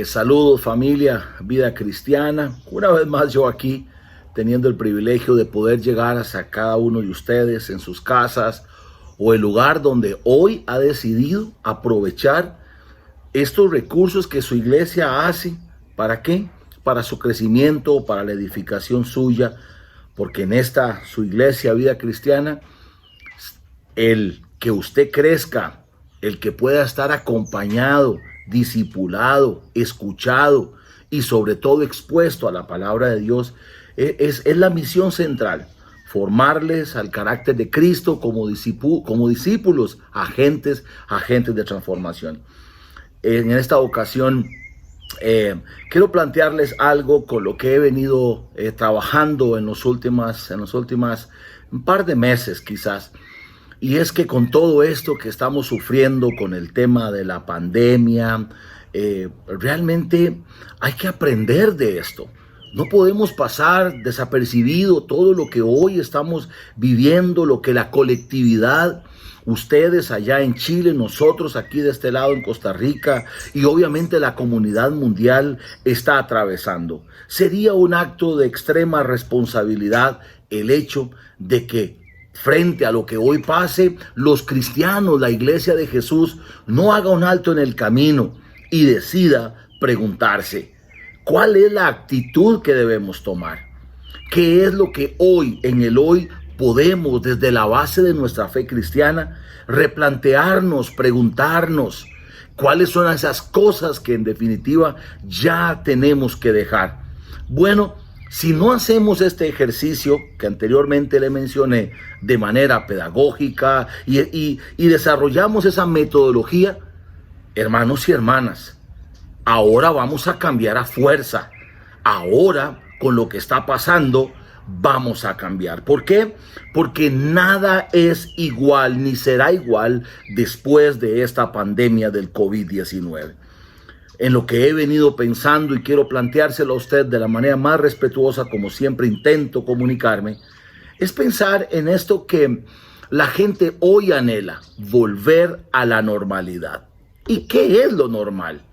Saludos familia, vida cristiana. Una vez más yo aquí teniendo el privilegio de poder llegar hasta cada uno de ustedes en sus casas o el lugar donde hoy ha decidido aprovechar estos recursos que su iglesia hace. ¿Para qué? Para su crecimiento, para la edificación suya, porque en esta su iglesia, vida cristiana, el que usted crezca, el que pueda estar acompañado, discipulado, escuchado y sobre todo expuesto a la palabra de Dios, es la misión central. Formarles al carácter de Cristo como discípulos, agentes de transformación. En esta ocasión quiero plantearles algo con lo que he venido trabajando en los últimas un par de meses quizás. Y es que con todo esto que estamos sufriendo con el tema de la pandemia, realmente hay que aprender de esto. No podemos pasar desapercibido todo lo que hoy estamos viviendo, lo que la colectividad, ustedes allá en Chile, nosotros aquí de este lado en Costa Rica y obviamente la comunidad mundial está atravesando. Sería un acto de extrema responsabilidad el hecho de que frente a lo que hoy pase, los cristianos, la iglesia de Jesús, no haga un alto en el camino y decida preguntarse, ¿cuál es la actitud que debemos tomar? ¿Qué es lo que hoy, en el hoy, podemos desde la base de nuestra fe cristiana replantearnos, preguntarnos cuáles son esas cosas que en definitiva ya tenemos que dejar? Bueno, si no hacemos este ejercicio que anteriormente le mencioné de manera pedagógica y desarrollamos esa metodología, hermanos y hermanas, ahora vamos a cambiar a fuerza. Ahora, con lo que está pasando, vamos a cambiar. ¿Por qué? Porque nada es igual ni será igual después de esta pandemia del COVID-19. En lo que he venido pensando y quiero planteárselo a usted de la manera más respetuosa, como siempre intento comunicarme, es pensar en esto que la gente hoy anhela, volver a la normalidad. ¿Y qué es lo normal?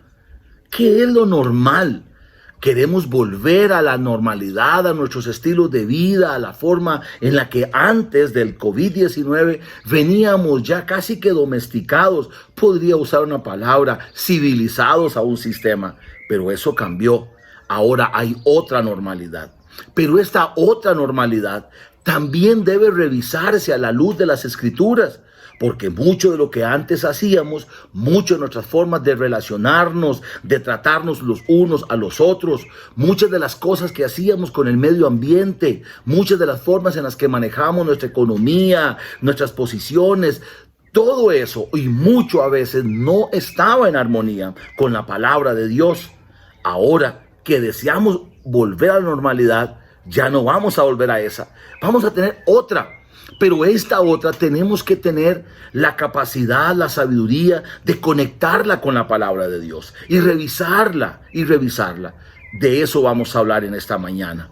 ¿Qué es lo normal? Queremos volver a la normalidad, a nuestros estilos de vida, a la forma en la que antes del COVID-19 veníamos ya casi que domesticados, podría usar una palabra, civilizados a un sistema, pero eso cambió. Ahora hay otra normalidad, pero esta otra normalidad también debe revisarse a la luz de las Escrituras. Porque mucho de lo que antes hacíamos, muchas de nuestras formas de relacionarnos, de tratarnos los unos a los otros, muchas de las cosas que hacíamos con el medio ambiente, muchas de las formas en las que manejamos nuestra economía, nuestras posiciones, todo eso y mucho a veces no estaba en armonía con la palabra de Dios. Ahora que deseamos volver a la normalidad, ya no vamos a volver a esa, vamos a tener otra. Pero esta otra tenemos que tener la capacidad, la sabiduría de conectarla con la palabra de Dios y revisarla. De eso vamos a hablar en esta mañana.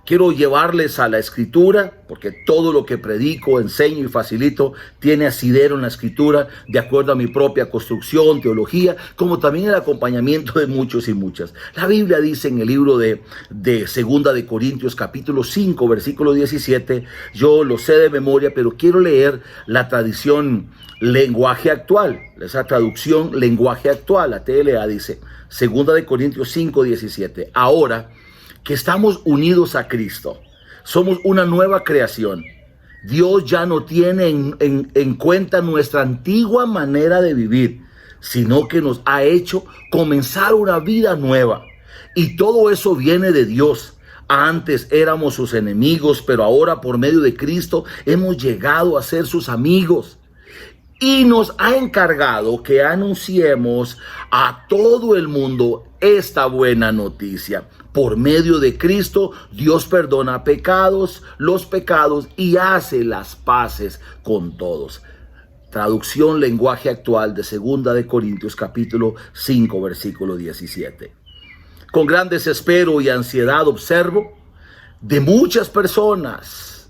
Quiero llevarles a la Escritura, porque todo lo que predico, enseño y facilito tiene asidero en la Escritura, de acuerdo a mi propia construcción, teología, como también el acompañamiento de muchos y muchas. La Biblia dice en el libro de 2 de Corintios, capítulo 5, versículo 17, yo lo sé de memoria, pero quiero leer la tradición lenguaje actual, esa traducción lenguaje actual, la TLA dice, 2 de Corintios 5, 17, ahora que estamos unidos a Cristo, somos una nueva creación. Dios ya no tiene en cuenta nuestra antigua manera de vivir, sino que nos ha hecho comenzar una vida nueva. Y todo eso viene de Dios. Antes éramos sus enemigos, pero ahora por medio de Cristo hemos llegado a ser sus amigos. Y nos ha encargado que anunciemos a todo el mundo esta buena noticia. Por medio de Cristo, Dios perdona los pecados y hace las paces con todos. Traducción lenguaje actual de 2 de Corintios capítulo 5 versículo 17. Con gran desespero y ansiedad observo de muchas personas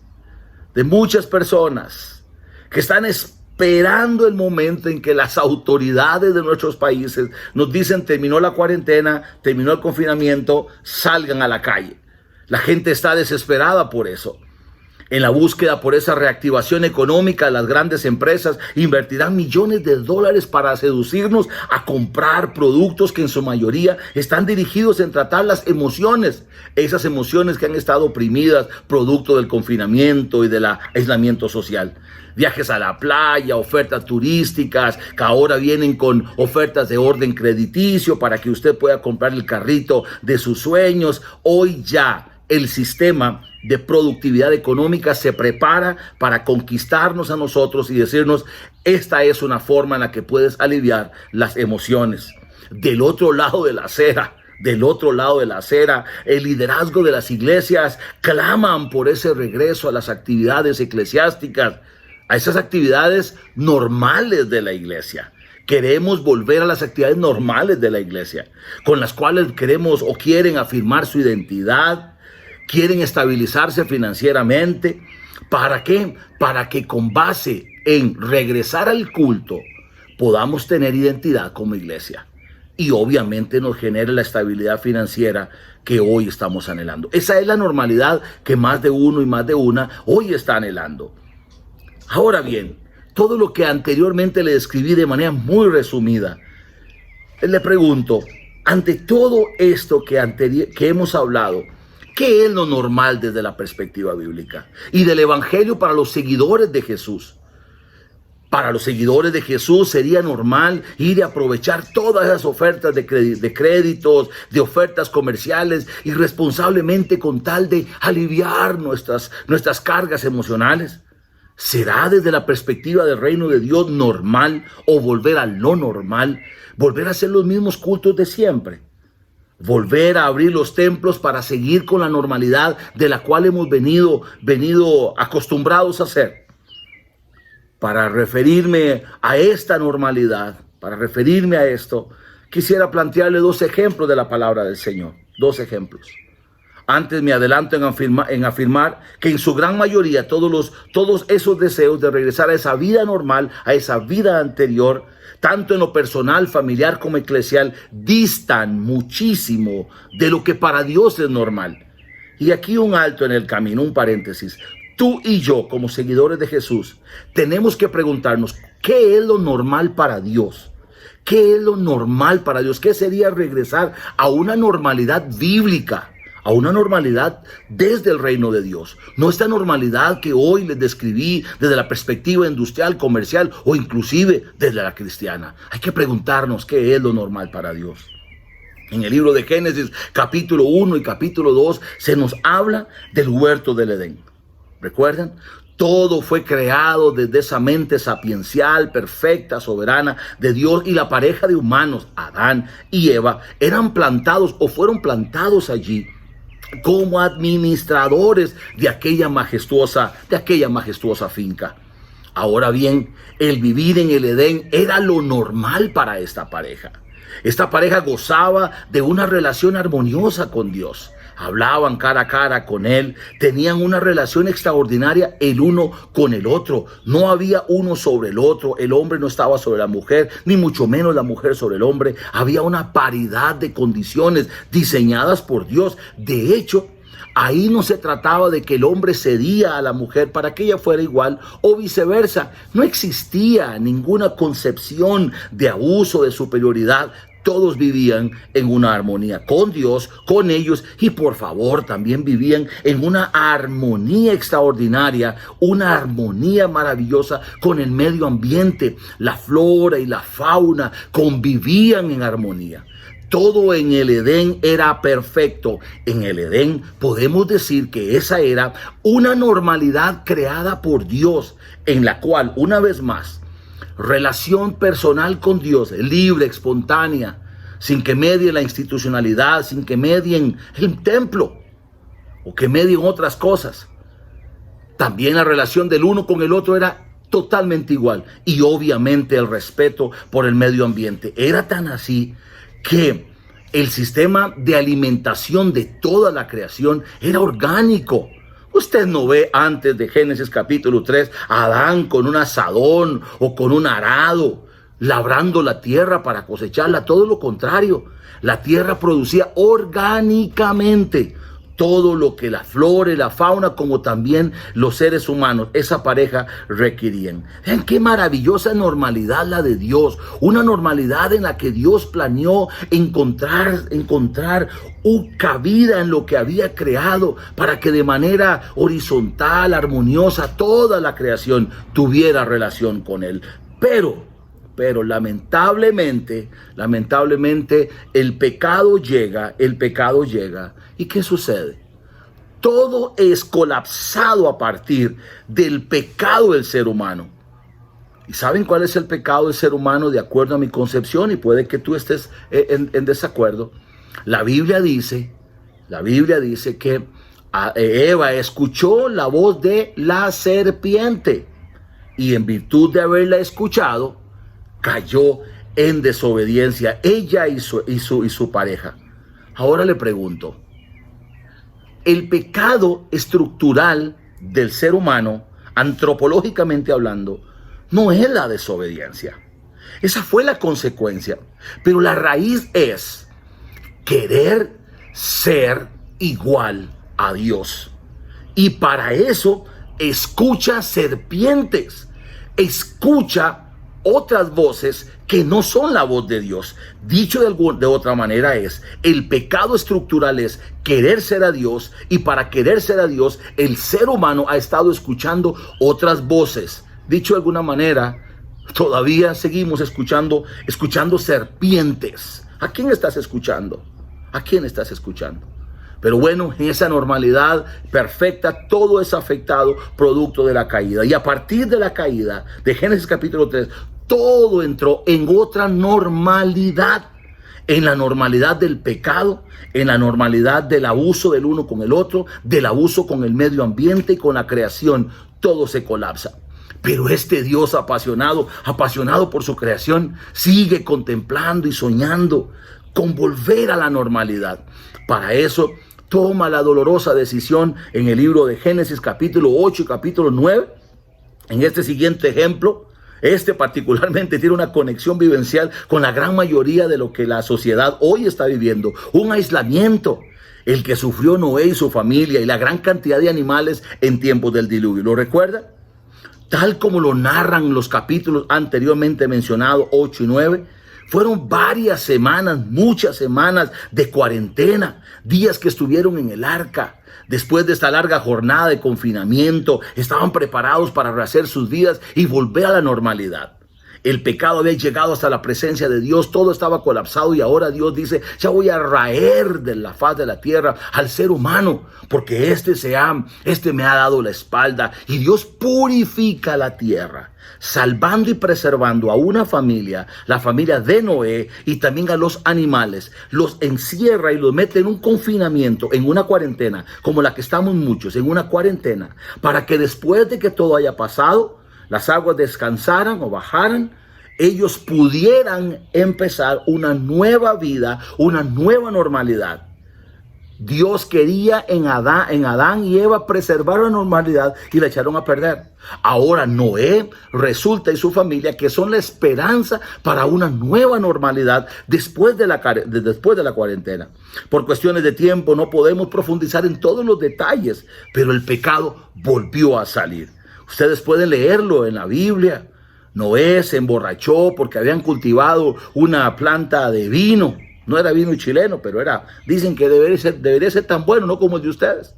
que están esperando esperando el momento en que las autoridades de nuestros países nos dicen: terminó la cuarentena, terminó el confinamiento, salgan a la calle. La gente está desesperada por eso. En la búsqueda por esa reactivación económica, las grandes empresas invertirán millones de dólares para seducirnos a comprar productos que en su mayoría están dirigidos en tratar las emociones, esas emociones que han estado oprimidas producto del confinamiento y del aislamiento social. Viajes a la playa, ofertas turísticas que ahora vienen con ofertas de orden crediticio para que usted pueda comprar el carrito de sus sueños. Hoy ya el sistema de productividad económica se prepara para conquistarnos a nosotros y decirnos: esta es una forma en la que puedes aliviar las emociones. Del otro lado de la acera, el liderazgo de las iglesias claman por ese regreso a las actividades eclesiásticas, a esas actividades normales de la iglesia. Queremos volver a las actividades normales de la iglesia, con las cuales queremos o quieren afirmar su identidad, quieren estabilizarse financieramente. ¿Para qué? Para que con base en regresar al culto podamos tener identidad como iglesia y obviamente nos genere la estabilidad financiera que hoy estamos anhelando. Esa es la normalidad que más de uno y más de una hoy está anhelando. Ahora bien, todo lo que anteriormente le describí de manera muy resumida, le pregunto, ante todo esto que hemos hablado, ¿qué es lo normal desde la perspectiva bíblica y del evangelio para los seguidores de Jesús? Para los seguidores de Jesús sería normal ir y aprovechar todas esas ofertas de créditos, de ofertas comerciales irresponsablemente con tal de aliviar nuestras cargas emocionales. ¿Será desde la perspectiva del reino de Dios normal o volver a lo normal? ¿Volver a hacer los mismos cultos de siempre? ¿Volver a abrir los templos para seguir con la normalidad de la cual hemos venido acostumbrados a hacer? Para referirme a esta normalidad, para referirme a esto, quisiera plantearle dos ejemplos de la palabra del Señor. Dos ejemplos. Antes me adelanto en afirmar que en su gran mayoría todos esos deseos de regresar a esa vida normal, a esa vida anterior, tanto en lo personal, familiar como eclesial, distan muchísimo de lo que para Dios es normal. Y aquí un alto en el camino, un paréntesis. Tú y yo, como seguidores de Jesús, tenemos que preguntarnos: ¿qué es lo normal para Dios? ¿Qué es lo normal para Dios? ¿Qué sería regresar a una normalidad bíblica? A una normalidad desde el reino de Dios. No esta normalidad que hoy les describí desde la perspectiva industrial, comercial o inclusive desde la cristiana. Hay que preguntarnos qué es lo normal para Dios. En el libro de Génesis, capítulo 1 y capítulo 2, se nos habla del huerto del Edén. ¿Recuerdan? Todo fue creado desde esa mente sapiencial, perfecta, soberana de Dios, y la pareja de humanos, Adán y Eva, eran plantados o fueron plantados allí como administradores de aquella majestuosa finca. Ahora bien, el vivir en el Edén era lo normal para esta pareja. Esta pareja gozaba de una relación armoniosa con Dios. Hablaban cara a cara con Él, tenían una relación extraordinaria el uno con el otro. No había uno sobre el otro, el hombre no estaba sobre la mujer, ni mucho menos la mujer sobre el hombre. Había una paridad de condiciones diseñadas por Dios. De hecho, ahí no se trataba de que el hombre cedía a la mujer para que ella fuera igual o viceversa. No existía ninguna concepción de abuso, de superioridad. Todos vivían en una armonía con Dios, con ellos, y por favor también vivían en una armonía extraordinaria, una armonía maravillosa con el medio ambiente. La flora y la fauna convivían en armonía. Todo en el Edén era perfecto. En el Edén podemos decir que esa era una normalidad creada por Dios, en la cual, una vez más, relación personal con Dios, libre, espontánea, sin que medie la institucionalidad, sin que medien el templo o que medien otras cosas. También la relación del uno con el otro era totalmente igual, y obviamente el respeto por el medio ambiente. Era tan así que el sistema de alimentación de toda la creación era orgánico. Usted no ve antes de Génesis capítulo 3 a Adán con un asadón o con un arado, labrando la tierra para cosecharla. Todo lo contrario, la tierra producía orgánicamente todo lo que la flora y la fauna, como también los seres humanos, esa pareja requerían. Vean qué maravillosa normalidad la de Dios. Una normalidad en la que Dios planeó encontrar cabida en lo que había creado para que de manera horizontal, armoniosa, toda la creación tuviera relación con Él. Pero lamentablemente el pecado llega. ¿Y qué sucede? Todo es colapsado a partir del pecado del ser humano. ¿Y saben cuál es el pecado del ser humano de acuerdo a mi concepción? Y puede que tú estés en desacuerdo. La Biblia dice que Eva escuchó la voz de la serpiente y en virtud de haberla escuchado, cayó en desobediencia, ella y su pareja. Ahora le pregunto, el pecado estructural del ser humano, antropológicamente hablando, no es la desobediencia. Esa fue la consecuencia. Pero la raíz es querer ser igual a Dios. Y para eso escucha serpientes, escucha otras voces que no son la voz de Dios. Dicho de otra manera el pecado estructural es querer ser a Dios, y para querer ser a Dios el ser humano ha estado escuchando otras voces. Dicho de alguna manera, todavía seguimos escuchando serpientes. ¿A quién estás escuchando? ¿A quién estás escuchando? Pero bueno, en esa normalidad perfecta, todo es afectado producto de la caída. Y a partir de la caída de Génesis capítulo 3, todo entró en otra normalidad. En la normalidad del pecado, en la normalidad del abuso del uno con el otro, del abuso con el medio ambiente y con la creación. Todo se colapsa. Pero este Dios apasionado por su creación, sigue contemplando y soñando con volver a la normalidad. Para eso toma la dolorosa decisión en el libro de Génesis capítulo 8 y capítulo 9. En este siguiente ejemplo, particularmente tiene una conexión vivencial con la gran mayoría de lo que la sociedad hoy está viviendo. Un aislamiento, el que sufrió Noé y su familia y la gran cantidad de animales en tiempos del diluvio. ¿Lo recuerda? Tal como lo narran los capítulos anteriormente mencionados, 8 y 9, fueron varias semanas, muchas semanas de cuarentena, días que estuvieron en el arca. Después de esta larga jornada de confinamiento, estaban preparados para rehacer sus vidas y volver a la normalidad. El pecado había llegado hasta la presencia de Dios, todo estaba colapsado y ahora Dios dice, ya voy a raer de la faz de la tierra al ser humano, porque este me ha dado la espalda. Y Dios purifica la tierra, salvando y preservando a una familia, la familia de Noé, y también a los animales. Los encierra y los mete en un confinamiento, en una cuarentena, como la que estamos muchos, en una cuarentena, para que después de que todo haya pasado, las aguas descansaran o bajaran, ellos pudieran empezar una nueva vida, una nueva normalidad. Dios quería en Adán y Eva preservar la normalidad y la echaron a perder. Ahora Noé resulta y su familia que son la esperanza para una nueva normalidad después de la cuarentena. Por cuestiones de tiempo no podemos profundizar en todos los detalles, pero el pecado volvió a salir. Ustedes pueden leerlo en la Biblia. Noé se emborrachó porque habían cultivado una planta de vino. No era vino chileno, pero dicen que debería ser tan bueno, no como el de ustedes.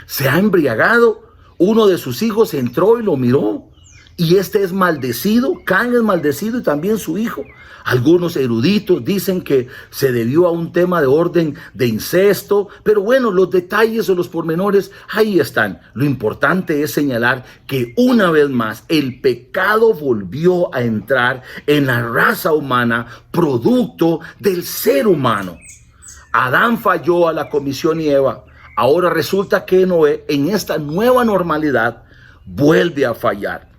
Se ha embriagado. Uno de sus hijos entró y lo miró. Y este es maldecido, Can es maldecido y también su hijo. Algunos eruditos dicen que se debió a un tema de orden de incesto, pero bueno, los detalles o los pormenores ahí están. Lo importante es señalar que una vez más el pecado volvió a entrar en la raza humana, producto del ser humano. Adán falló a la comisión y Eva. Ahora resulta que Noé, en esta nueva normalidad, vuelve a fallar.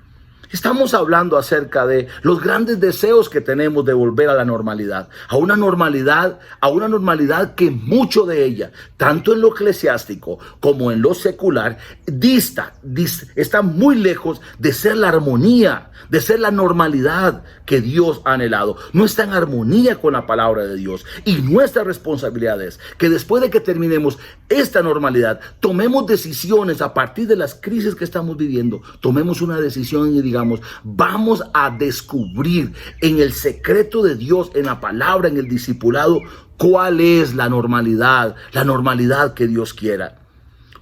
Estamos hablando acerca de los grandes deseos que tenemos de volver a la normalidad, a una normalidad que mucho de ella, tanto en lo eclesiástico como en lo secular, está muy lejos de ser la armonía, de ser la normalidad que Dios ha anhelado. No está en armonía con la palabra de Dios. Y nuestra responsabilidad es que después de que terminemos esta normalidad, tomemos decisiones a partir de las crisis que estamos viviendo. Tomemos una decisión y digamos, vamos a descubrir en el secreto de Dios, en la palabra, en el discipulado, cuál es la normalidad que Dios quiera.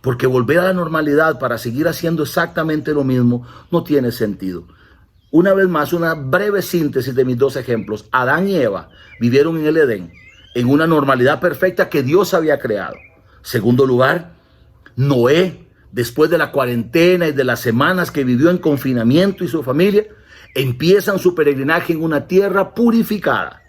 Porque volver a la normalidad para seguir haciendo exactamente lo mismo no tiene sentido. Una vez más, una breve síntesis de mis dos ejemplos. Adán y Eva vivieron en el Edén, en una normalidad perfecta que Dios había creado. Segundo lugar, Noé, después de la cuarentena y de las semanas que vivió en confinamiento y su familia, empiezan su peregrinaje en una tierra purificada.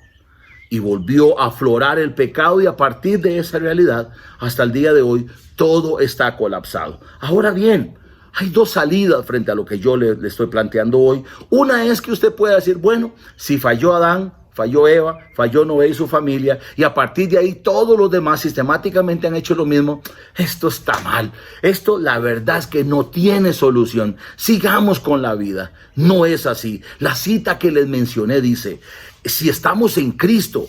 Y volvió a aflorar el pecado, y a partir de esa realidad, hasta el día de hoy, todo está colapsado. Ahora bien, hay dos salidas frente a lo que yo le estoy planteando hoy. Una es que usted pueda decir, bueno, si falló Adán, falló Eva, falló Noé y su familia, y a partir de ahí todos los demás sistemáticamente han hecho lo mismo. Esto está mal. Esto, la verdad es que no tiene solución. Sigamos con la vida. No es así. La cita que les mencioné dice, si estamos en Cristo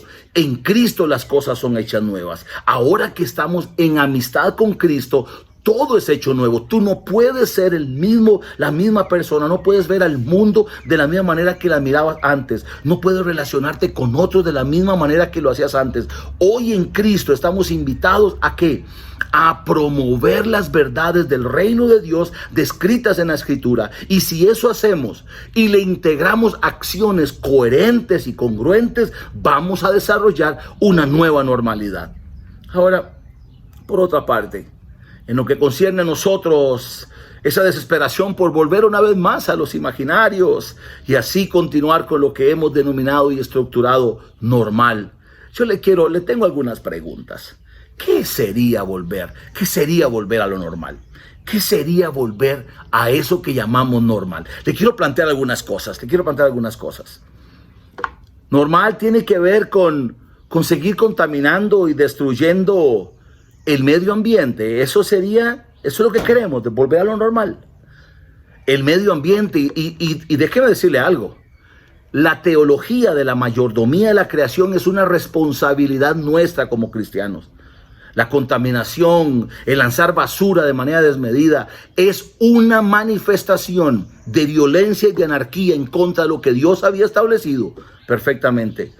las cosas son hechas nuevas. Ahora que estamos en amistad con Cristo, todo es hecho nuevo. Tú no puedes ser la misma persona. No puedes ver al mundo de la misma manera que la mirabas antes. No puedes relacionarte con otros de la misma manera que lo hacías antes. Hoy en Cristo estamos invitados ¿a qué? A promover las verdades del reino de Dios descritas en la Escritura. Y si eso hacemos y le integramos acciones coherentes y congruentes, vamos a desarrollar una nueva normalidad. Ahora, por otra parte, en lo que concierne a nosotros, esa desesperación por volver una vez más a los imaginarios y así continuar con lo que hemos denominado y estructurado normal. Yo le tengo algunas preguntas. ¿Qué sería volver? ¿Qué sería volver a lo normal? ¿Qué sería volver a eso que llamamos normal? Le quiero plantear algunas cosas. Normal tiene que ver con seguir contaminando y destruyendo el medio ambiente. Eso es lo que queremos, de volver a lo normal. El medio ambiente, y déjeme decirle algo. La teología de la mayordomía de la creación es una responsabilidad nuestra como cristianos. La contaminación, el lanzar basura de manera desmedida, es una manifestación de violencia y de anarquía en contra de lo que Dios había establecido perfectamente.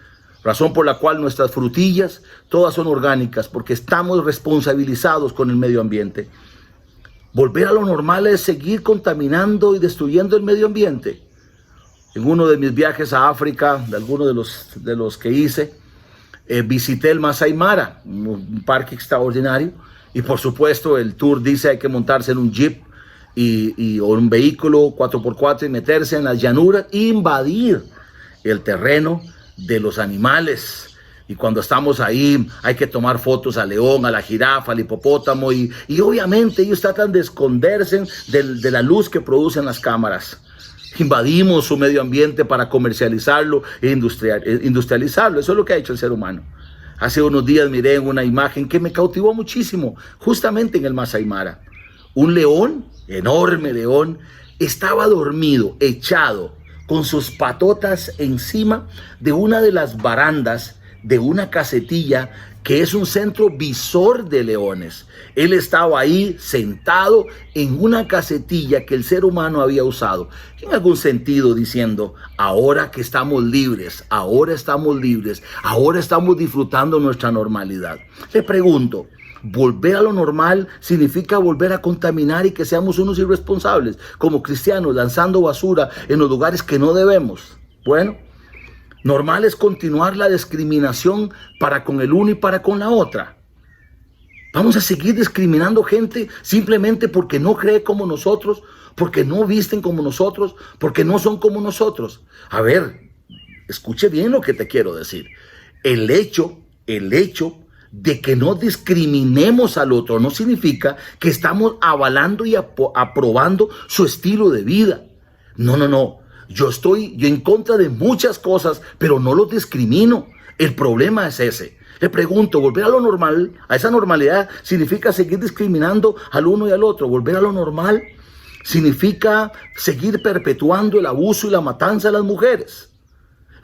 Razón por la cual nuestras frutillas todas son orgánicas, porque estamos responsabilizados con el medio ambiente. Volver a lo normal es seguir contaminando y destruyendo el medio ambiente. En uno de mis viajes a África, de algunos de los que hice, visité el Masai Mara, un parque extraordinario. Y por supuesto el tour dice hay que montarse en un jeep o un vehículo 4x4 y meterse en las llanuras e invadir el terreno de los animales. Y cuando estamos ahí hay que tomar fotos al león, a la jirafa, al hipopótamo, y obviamente ellos tratan de esconderse de la luz que producen las cámaras. Invadimos su medio ambiente para comercializarlo e industrializarlo. Eso es lo que ha hecho el ser humano. Hace unos días miré una imagen que me cautivó muchísimo, justamente en el Masai Mara. Un león, enorme león, estaba dormido, echado, con sus patotas encima de una de las barandas de una casetilla que es un centro visor de leones. Él estaba ahí sentado en una casetilla que el ser humano había usado, en algún sentido diciendo, ahora que estamos libres, ahora estamos disfrutando nuestra normalidad. Le pregunto, ¿volver a lo normal significa volver a contaminar y que seamos unos irresponsables como cristianos lanzando basura en los lugares que no debemos? Bueno, normal es continuar la discriminación para con el uno y para con la otra. Vamos a seguir discriminando gente simplemente porque no cree como nosotros, porque no visten como nosotros, porque no son como nosotros. A ver, escuche bien lo que te quiero decir. El hecho de que no discriminemos al otro no significa que estamos avalando y aprobando su estilo de vida. No. Yo estoy en contra de muchas cosas, pero no los discrimino. El problema es ese. Le pregunto, ¿volver a lo normal, a esa normalidad, significa seguir discriminando al uno y al otro? ¿Volver a lo normal significa seguir perpetuando el abuso y la matanza de las mujeres?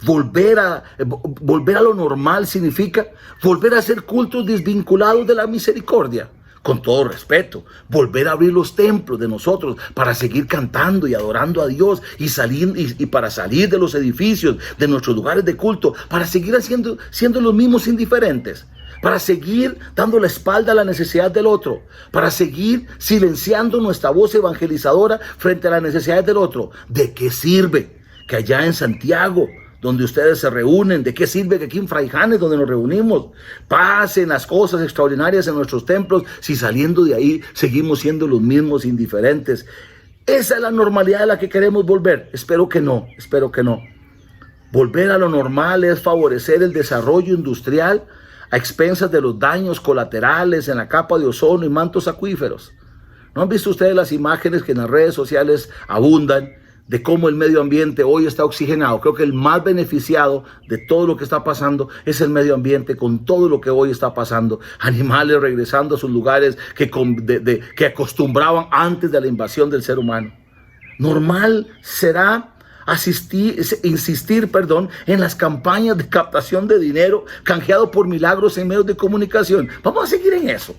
Volver a lo normal significa volver a hacer cultos desvinculados de la misericordia. Con todo respeto, volver a abrir los templos de nosotros para seguir cantando y adorando a Dios y para salir de los edificios, de nuestros lugares de culto, para seguir siendo los mismos indiferentes, para seguir dando la espalda a la necesidad del otro, para seguir silenciando nuestra voz evangelizadora frente a las necesidades del otro. ¿De qué sirve que allá en Santiago, donde ustedes se reúnen, de qué sirve que aquí en Fraijanes, donde nos reunimos, pasen las cosas extraordinarias en nuestros templos, si saliendo de ahí seguimos siendo los mismos indiferentes? ¿Esa es la normalidad a la que queremos volver? Espero que no, espero que no. Volver a lo normal es favorecer el desarrollo industrial a expensas de los daños colaterales en la capa de ozono y mantos acuíferos. ¿No han visto ustedes las imágenes que en las redes sociales abundan de cómo el medio ambiente hoy está oxigenado? Creo que el más beneficiado de todo lo que está pasando es el medio ambiente con todo lo que hoy está pasando. Animales regresando a sus lugares que acostumbraban antes de la invasión del ser humano. Normal será insistir en las campañas de captación de dinero canjeado por milagros en medios de comunicación. Vamos a seguir en eso.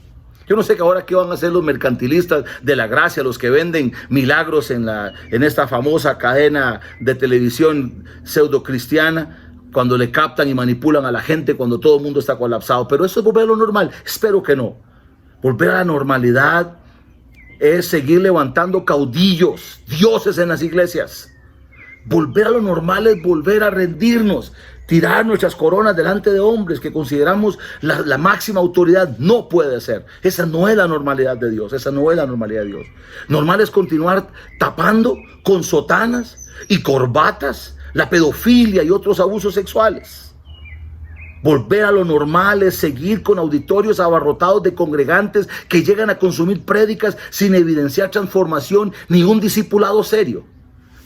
Yo no sé que ahora qué van a hacer los mercantilistas de la gracia, los que venden milagros en esta famosa cadena de televisión pseudo cristiana, cuando le captan y manipulan a la gente cuando todo el mundo está colapsado. Pero eso es volver a lo normal. Espero que no. Volver a la normalidad es seguir levantando caudillos, dioses en las iglesias. Volver a lo normal es volver a rendirnos, tirar nuestras coronas delante de hombres que consideramos la máxima autoridad. No puede ser. Esa no es la normalidad de Dios. Esa no es la normalidad de Dios. Normal es continuar tapando con sotanas y corbatas la pedofilia y otros abusos sexuales. Volver a lo normal es seguir con auditorios abarrotados de congregantes que llegan a consumir prédicas sin evidenciar transformación ni un discipulado serio.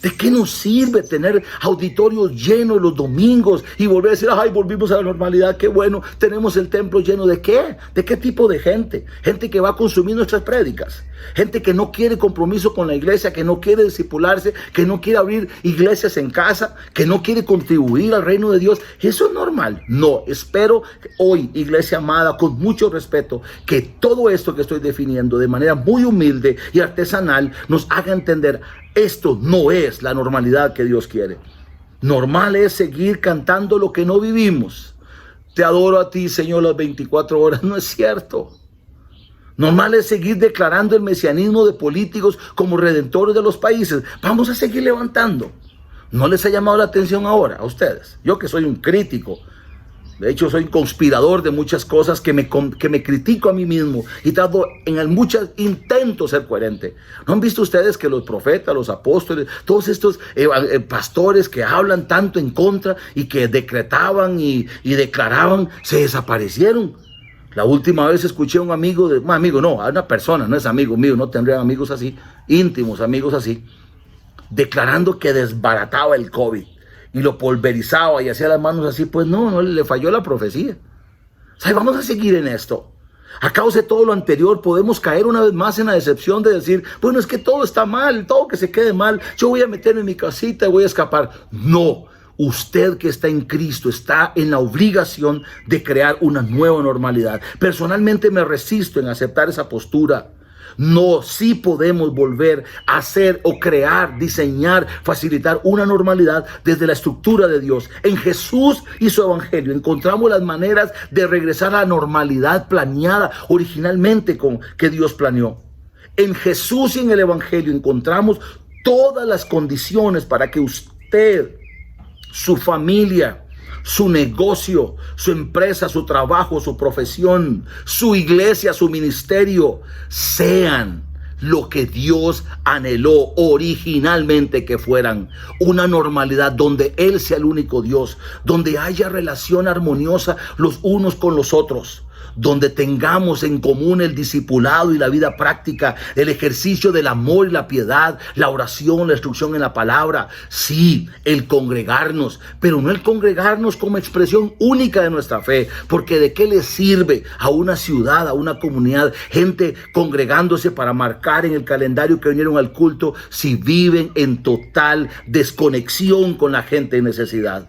¿De qué nos sirve tener auditorios llenos los domingos y volver a decir, ay, volvimos a la normalidad, qué bueno, tenemos el templo lleno? ¿De qué? ¿De qué tipo de gente? Gente que va a consumir nuestras prédicas, gente que no quiere compromiso con la iglesia, que no quiere discipularse, que no quiere abrir iglesias en casa, que no quiere contribuir al reino de Dios. ¿Eso es normal? No. Espero hoy, iglesia amada, con mucho respeto, que todo esto que estoy definiendo de manera muy humilde y artesanal nos haga entender: esto no es la normalidad que Dios quiere. Normal es seguir cantando lo que no vivimos. Te adoro a ti, Señor, las 24 horas. No es cierto. Normal es seguir declarando el mesianismo de políticos como redentores de los países. Vamos a seguir levantando. ¿No les ha llamado la atención ahora a ustedes? Yo, que soy un crítico, de hecho soy un conspirador de muchas cosas, que me critico a mí mismo y trato en muchos intentos ser coherente. ¿No han visto ustedes que los profetas, los apóstoles, todos estos pastores que hablan tanto en contra y que decretaban y declaraban, se desaparecieron? La última vez escuché a a una persona, no es amigo mío, no tendría amigos así, íntimos amigos así, declarando que desbarataba el COVID y lo pulverizaba y hacía las manos así. Pues no le falló la profecía. O sea, vamos a seguir en esto. A causa de todo lo anterior, podemos caer una vez más en la decepción de decir, bueno, es que todo está mal, todo que se quede mal, yo voy a meterme en mi casita y voy a escapar. No, usted que está en Cristo está en la obligación de crear una nueva normalidad. Personalmente me resisto en aceptar esa postura. No, sí podemos volver a hacer o crear, diseñar, facilitar una normalidad desde la estructura de Dios. En Jesús y su evangelio encontramos las maneras de regresar a la normalidad planeada originalmente que Dios planeó. En Jesús y en el evangelio encontramos todas las condiciones para que usted, su familia, su negocio, su empresa, su trabajo, su profesión, su iglesia, su ministerio, sean lo que Dios anheló originalmente que fueran. Una normalidad donde Él sea el único Dios, donde haya relación armoniosa los unos con los otros, donde tengamos en común el discipulado y la vida práctica, el ejercicio del amor y la piedad, la oración, la instrucción en la palabra. Sí, el congregarnos, pero no el congregarnos como expresión única de nuestra fe, porque ¿de qué le sirve a una ciudad, a una comunidad, gente congregándose para marcar en el calendario que vinieron al culto, si viven en total desconexión con la gente en necesidad?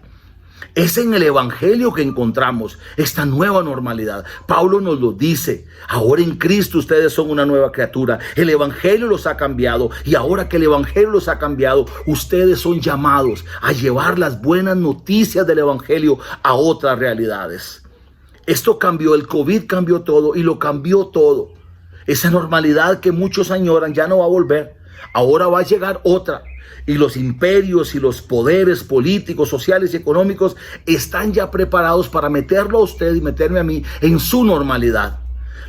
Es en el evangelio que encontramos esta nueva normalidad. Pablo nos lo dice: ahora en Cristo ustedes son una nueva criatura. El evangelio los ha cambiado, y ahora que el evangelio los ha cambiado, ustedes son llamados a llevar las buenas noticias del evangelio a otras realidades. Esto cambió, el COVID cambió todo, y lo cambió todo. Esa normalidad que muchos añoran ya no va a volver. Ahora va a llegar otra. Y los imperios y los poderes políticos, sociales y económicos están ya preparados para meterlo a usted y meterme a mí en su normalidad.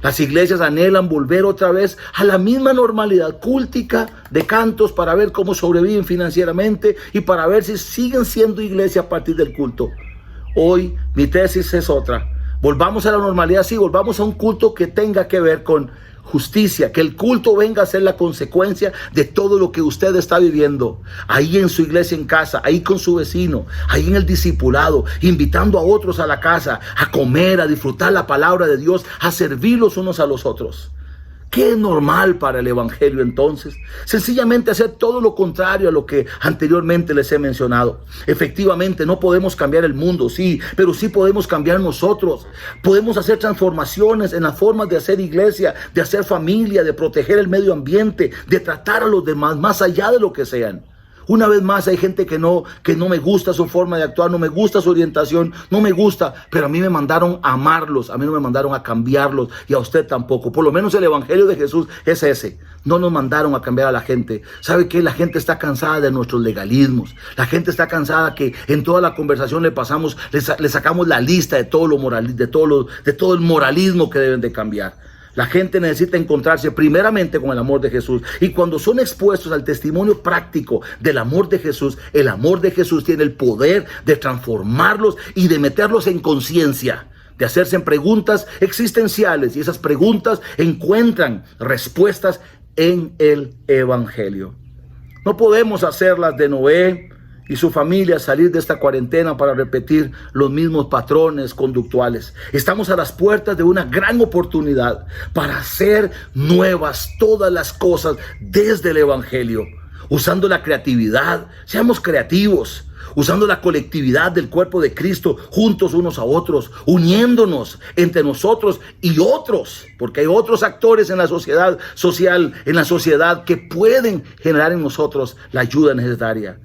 Las iglesias anhelan volver otra vez a la misma normalidad cúltica de cantos para ver cómo sobreviven financieramente y para ver si siguen siendo iglesia a partir del culto. Hoy mi tesis es otra. Volvamos a la normalidad, sí, volvamos a un culto que tenga que ver con justicia, que el culto venga a ser la consecuencia de todo lo que usted está viviendo, ahí en su iglesia en casa, ahí con su vecino, ahí en el discipulado, invitando a otros a la casa, a comer, a disfrutar la palabra de Dios, a servir los unos a los otros. ¿Qué es normal para el evangelio entonces? Sencillamente hacer todo lo contrario a lo que anteriormente les he mencionado. Efectivamente, no podemos cambiar el mundo, sí, pero sí podemos cambiar nosotros. Podemos hacer transformaciones en las formas de hacer iglesia, de hacer familia, de proteger el medio ambiente, de tratar a los demás más allá de lo que sean. Una vez más, hay gente que no me gusta su forma de actuar, no me gusta su orientación, no me gusta, pero a mí me mandaron a amarlos, a mí no me mandaron a cambiarlos, y a usted tampoco. Por lo menos el evangelio de Jesús es ese. No nos mandaron a cambiar a la gente. ¿Sabe qué? La gente está cansada de nuestros legalismos. La gente está cansada que en toda la conversación le sacamos la lista de todo lo moral, de todo el moralismo que deben de cambiar. La gente necesita encontrarse primeramente con el amor de Jesús. Y cuando son expuestos al testimonio práctico del amor de Jesús, el amor de Jesús tiene el poder de transformarlos y de meterlos en conciencia, de hacerse preguntas existenciales. Y esas preguntas encuentran respuestas en el evangelio. No podemos hacerlas de Noé y su familia, salir de esta cuarentena para repetir los mismos patrones conductuales. Estamos a las puertas de una gran oportunidad para hacer nuevas todas las cosas desde el evangelio, usando la creatividad. Seamos creativos, usando la colectividad del cuerpo de Cristo, juntos unos a otros, uniéndonos entre nosotros y otros, porque hay otros actores en la sociedad social, en la sociedad, que pueden generar en nosotros la ayuda necesaria.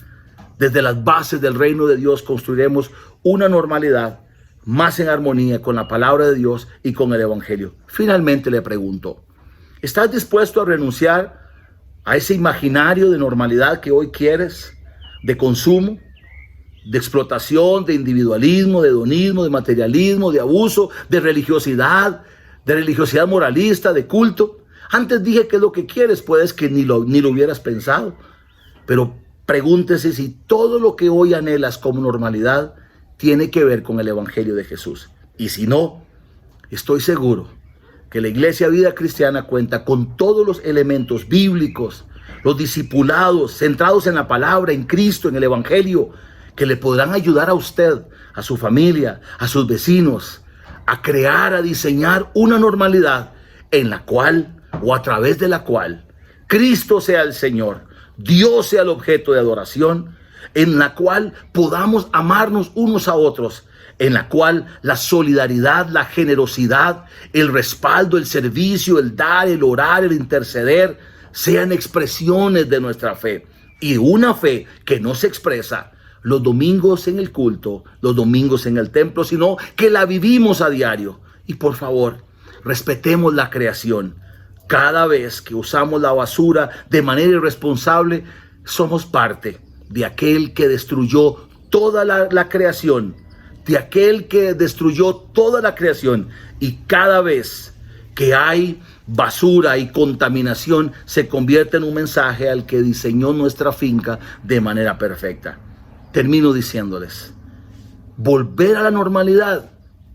Desde las bases del reino de Dios construiremos una normalidad más en armonía con la palabra de Dios y con el evangelio. Finalmente le pregunto, ¿estás dispuesto a renunciar a ese imaginario de normalidad que hoy quieres, de consumo, de explotación, de individualismo, de hedonismo, de materialismo, de abuso, de religiosidad moralista, de culto? Antes dije que es lo que quieres, puedes que ni lo hubieras pensado, pero pregúntese si todo lo que hoy anhelas como normalidad tiene que ver con el evangelio de Jesús. Y si no, estoy seguro que la Iglesia Vida Cristiana cuenta con todos los elementos bíblicos, los discipulados centrados en la palabra, en Cristo, en el evangelio, que le podrán ayudar a usted, a su familia, a sus vecinos, a crear, a diseñar una normalidad en la cual, o a través de la cual, Cristo sea el Señor, Dios sea el objeto de adoración, en la cual podamos amarnos unos a otros, en la cual la solidaridad, la generosidad, el respaldo, el servicio, el dar, el orar, el interceder, sean expresiones de nuestra fe. Y una fe que no se expresa los domingos en el culto, los domingos en el templo, sino que la vivimos a diario. Y por favor, respetemos la creación. Cada vez que usamos la basura de manera irresponsable, somos parte de aquel que destruyó toda la creación, de aquel que destruyó toda la creación. Y cada vez que hay basura y contaminación, se convierte en un mensaje al que diseñó nuestra finca de manera perfecta. Termino diciéndoles, volver a la normalidad.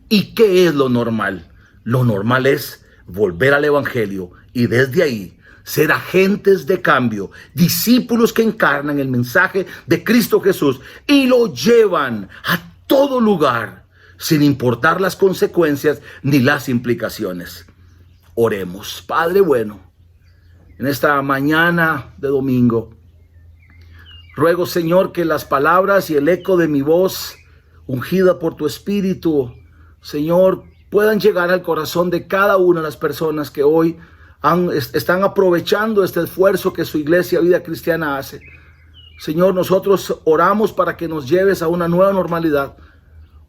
¿Y qué es lo normal? Lo normal es volver al Evangelio y desde ahí ser agentes de cambio, discípulos que encarnan el mensaje de Cristo Jesús y lo llevan a todo lugar, sin importar las consecuencias ni las implicaciones. Oremos. Padre bueno, en esta mañana de domingo, ruego, Señor, que las palabras y el eco de mi voz, ungida por tu Espíritu, Señor, puedan llegar al corazón de cada una de las personas que hoy están aprovechando este esfuerzo que su iglesia Vida Cristiana hace. Señor, nosotros oramos para que nos lleves a una nueva normalidad.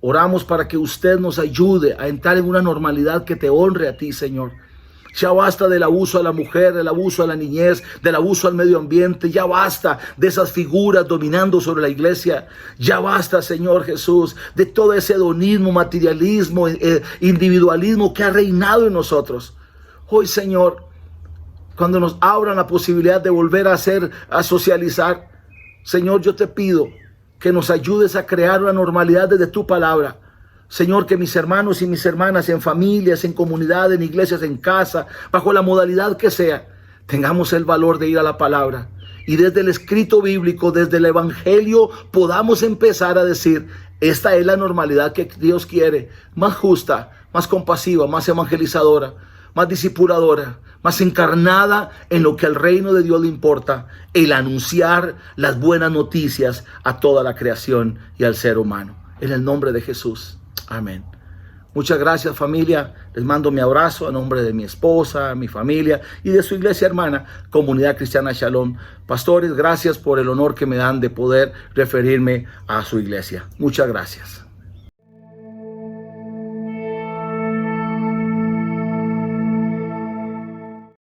Oramos para que usted nos ayude a entrar en una normalidad que te honre a ti, Señor. Ya basta del abuso a la mujer, del abuso a la niñez, del abuso al medio ambiente. Ya basta de esas figuras dominando sobre la iglesia. Ya basta, Señor Jesús, de todo ese hedonismo, materialismo, individualismo que ha reinado en nosotros. Hoy, Señor, cuando nos abran la posibilidad de volver a socializar, Señor, yo te pido que nos ayudes a crear una normalidad desde tu palabra. Señor, que mis hermanos y mis hermanas en familias, en comunidades, en iglesias, en casa, bajo la modalidad que sea, tengamos el valor de ir a la palabra. Y desde el escrito bíblico, desde el evangelio, podamos empezar a decir, esta es la normalidad que Dios quiere, más justa, más compasiva, más evangelizadora, más discipuladora, más encarnada en lo que al reino de Dios le importa, el anunciar las buenas noticias a toda la creación y al ser humano. En el nombre de Jesús. Amén. Muchas gracias, familia. Les mando mi abrazo a nombre de mi esposa, mi familia y de su iglesia hermana, Comunidad Cristiana Shalom. Pastores, gracias por el honor que me dan de poder referirme a su iglesia. Muchas gracias.